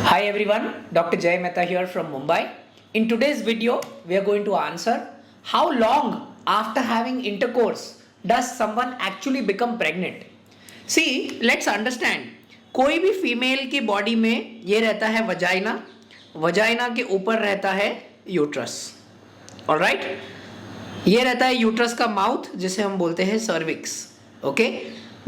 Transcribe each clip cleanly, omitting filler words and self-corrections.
Hi everyone, Dr. Jay Mehta here from Mumbai. In today's video, we are going to answer how long after having intercourse does someone actually become pregnant? See, let's understand. कोई भी female की body में ये रहता है vagina, vagina के ऊपर रहता है यूट्रस, ऑलराइट? ये रहता है यूट्रस का माउथ जिसे हम बोलते हैं cervix, okay?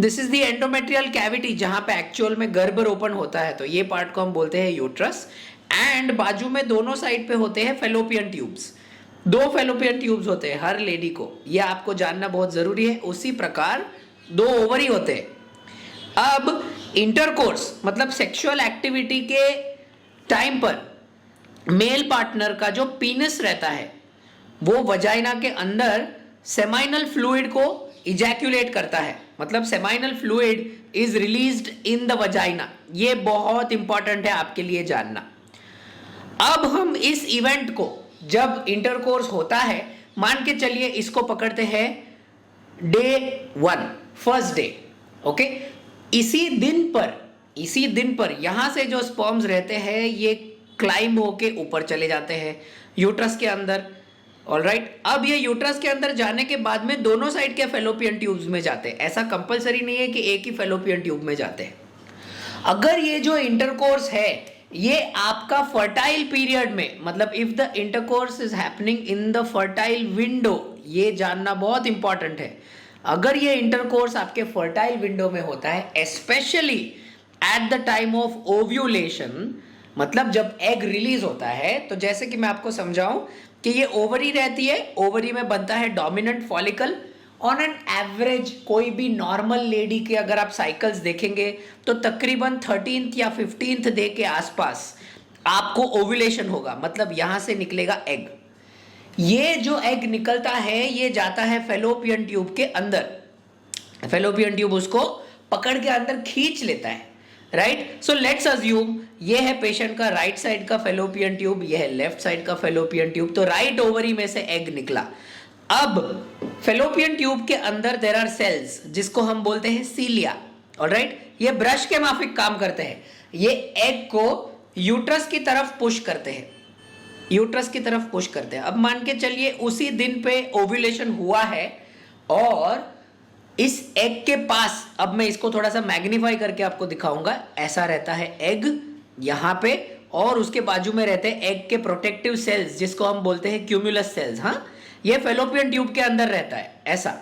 This is the endometrial cavity जहां पे एक्चुअल में गर्भरोपण होता है, तो ये पार्ट को हम बोलते हैं यूट्रस। एंड बाजू में दोनों साइड पे होते हैं फेलोपियन ट्यूब्स। दो फेलोपियन ट्यूब्स होते हैं हर लेडी को, ये आपको जानना बहुत जरूरी है। उसी प्रकार दो ओवरी होते हैं। अब इंटरकोर्स मतलब सेक्सुअल एक्टिविटी के टाइम पर मेल पार्टनर का जो पीनस रहता है वो वजाइना के अंदर सेमाइनल फ्लूइड को इजैक्यूलेट करता है, मतलब seminal fluid is released in the vagina. ये बहुत इंपॉर्टेंट है आपके लिए जानना। अब हम इस इवेंट को जब इंटरकोर्स होता है, मान के चलिए इसको पकड़ते हैं डे 1, फर्स्ट डे, ओके? इसी दिन पर यहां से जो स्पर्म्स रहते हैं ये क्लाइंब होके ऊपर चले जाते हैं यूट्रस के अंदर, ऑलराइट? अब ये यूट्रस के अंदर जाने के बाद में दोनों साइड के फेलोपियन ट्यूब्स में जाते हैं। ऐसा कंपलसरी नहीं है कि एक ही फेलोपियन ट्यूब में जाते हैं। अगर ये जो इंटरकोर्स है ये आपका फर्टाइल पीरियड में, मतलब if the intercourse is happening in the fertile window, ये जानना बहुत इंपॉर्टेंट है। अगर ये इंटरकोर्स आपके फर्टाइल विंडो में होता है, specially at the time of ovulation, मतलब जब एग रिलीज होता है, तो जैसे कि मैं आपको समझाऊं कि ये ओवरी रहती है, ओवरी में बनता है dominant follicle. On an average कोई भी नॉर्मल लेडी के अगर आप साइकिल्स देखेंगे तो तकरीबन 13th या 15th डे के आसपास आपको ओव्यूलेशन होगा, मतलब यहां से निकलेगा एग। ये जो एग निकलता है ये जाता है फेलोपियन ट्यूब के अंदर, फेलोपियन ट्यूब उसको पकड़ के अंदर खींच लेता है, राइट? सो लेट्स अज्यूम ये है पेशेंट का राइट साइड का फेलोपियन ट्यूब, ये है लेफ्ट साइड का फेलोपियन ट्यूब। तो राइट ओवरी में से एग निकला। अब फेलोपियन ट्यूब के अंदर देयर आर सेल्स जिसको हम बोलते हैं सीलिया, ऑलराइट? ये ब्रश के माफिक काम करते हैं। ये एग को यूट्रस की तरफ पुश करते हैं, यूट्रस की तरफ पुश करते हैं। अब मान के चलिए उसी दिन पे ओव्यूलेशन हुआ है और इस एग के पास, अब मैं इसको थोड़ा सा मैग्नीफाई करके आपको दिखाऊंगा, ऐसा रहता है एग यहां पे, और उसके बाजू में रहते हैं एग के प्रोटेक्टिव सेल्स जिसको हम बोलते हैं क्यूमुलस सेल्स। हाँ, ये फेलोपियन ट्यूब के अंदर रहता है ऐसा।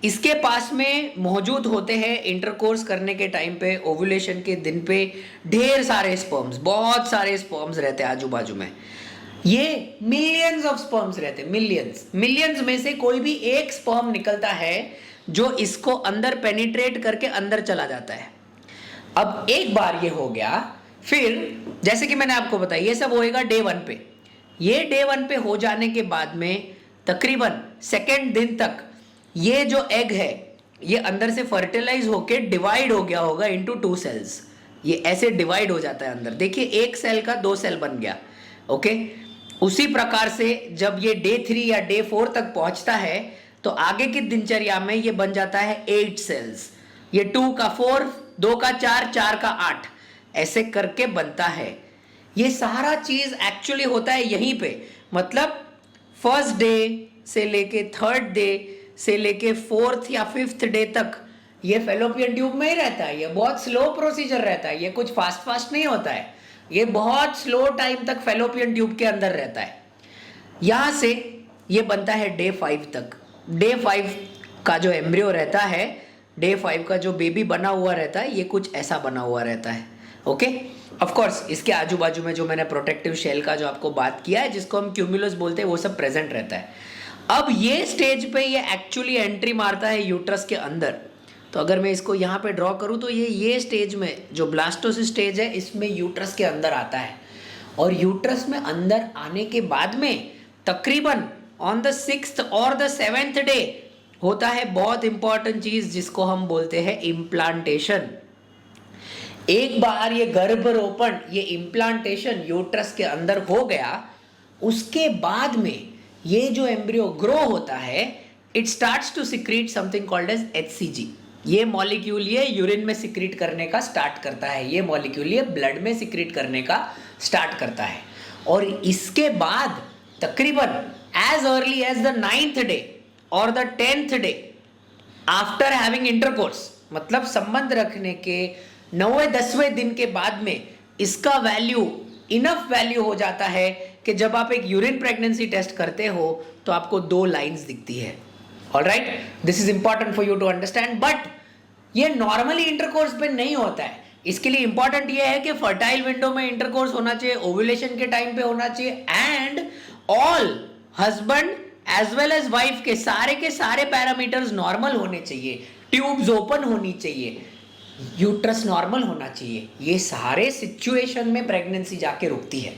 इसके पास में मौजूद होते हैं इंटरकोर्स करने के टाइम पे, ओव्यूलेशन के दिन पे ढेर सारे स्पर्म्स, बहुत सारे स्पर्म्स रहते हैं आजू बाजू में। ये मिलियंस ऑफ स्पर्म्स रहते हैं, मिलियंस में से कोई भी एक स्पर्म निकलता है जो इसको अंदर पेनिट्रेट करके अंदर चला जाता है। अब एक बार ये हो गया, फिर जैसे कि मैंने आपको बताया ये सब होएगा डे 1 पे। ये डे 1 पे हो जाने के बाद में तकरीबन सेकेंड दिन तक ये जो एग है ये अंदर से फर्टिलाइज होके डिवाइड हो गया होगा इनटू 2 सेल्स। ये ऐसे डिवाइड हो जाता है अंदर, देखिए एक सेल का 2 सेल बन गया, ओके? उसी प्रकार से जब ये डे 3 या डे 4 तक पहुंचता है तो आगे की दिनचर्या में ये बन जाता है 8 सेल्स। ये 2 का 4, 2 का 4, 4 का 8, ऐसे करके बनता है। ये सारा चीज एक्चुअली होता है यहीं पे, मतलब फर्स्ट डे से लेके थर्ड डे से लेके 4th या 5th डे तक ये फेलोपियन ट्यूब में ही रहता है। ये बहुत स्लो प्रोसीजर रहता है, ये कुछ फास्ट नहीं होता है, ये बहुत स्लो टाइम तक फेलोपियन ट्यूब के अंदर रहता है। यहां से ये बनता है डे 5 तक। डे 5 का जो एम्ब्रियो रहता है, डे 5 का जो बेबी बना हुआ रहता है, ये कुछ ऐसा बना हुआ रहता है, ओके? ऑफ कोर्स इसके आजू बाजू में जो मैंने प्रोटेक्टिव शेल का जो आपको बात किया है जिसको हम क्यूमुलस बोलते हैं, वो सब प्रेजेंट रहता है। अब ये स्टेज पे ये एक्चुअली एंट्री मारता है यूट्रस के अंदर। तो अगर मैं इसको यहाँ पे ड्रॉ करूँ तो ये स्टेज में जो ब्लास्टोसिस स्टेज है इसमें यूट्रस के अंदर आता है, और यूट्रस में अंदर आने के बाद में तकरीबन ऑन द 6th और द 7th डे होता है बहुत इंपॉर्टेंट चीज जिसको हम बोलते हैं इम्प्लांटेशन। एक बार ये गर्भरोपण, ये इम्प्लांटेशन यूट्रस के अंदर हो गया, उसके बाद में ये जो एम्ब्रियो ग्रो होता है, it starts to secrete something called as HCG। ये मॉलिक्यूल ये यूरिन में सिक्रीट करने का स्टार्ट करता है, ये मॉलिक्यूल ये ब्लड में सिक्रीट करने का स्टार्ट करता है। और इसके बाद तकरीबन as early as the 9th day और the 10th day after having intercourse, मतलब संबंध रखने के 9वें-10वें दिन के बाद में इसका वैल्यू इनफ वैल्यू हो जाता है कि जब आप एक यूरिन प्रेगनेंसी टेस्ट करते हो तो आपको 2 लाइंस दिखती है। Alright, this is important for you to understand, but ये नॉर्मली इंटरकोर्स पे नहीं होता है। इसके लिए इंपॉर्टेंट ये है कि फर्टाइल विंडो में इंटरकोर्स होना चाहिए, ओव्यूलेशन के टाइम पे होना चाहिए, and all husband as well as wife के सारे पैरामीटर्स नॉर्मल होने चाहिए, ट्यूब्स ओपन होनी चाहिए, यूट्रस नॉर्मल होना चाहिए। ये सारे सिचुएशन में प्रेगनेंसी जाके रुकती है।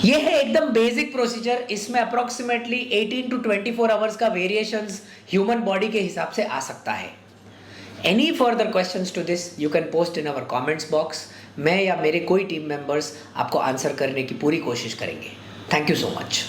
ये है एकदम बेसिक प्रोसीजर। इसमें अप्रोक्सीमेटली 18 to 24 आवर्स का वेरिएशंस ह्यूमन बॉडी के हिसाब से आ सकता है। Any further questions to this you can post in our comments box. मैं या मेरे कोई टीम मेंबर्स आपको आंसर करने की पूरी कोशिश करेंगे। Thank you so much.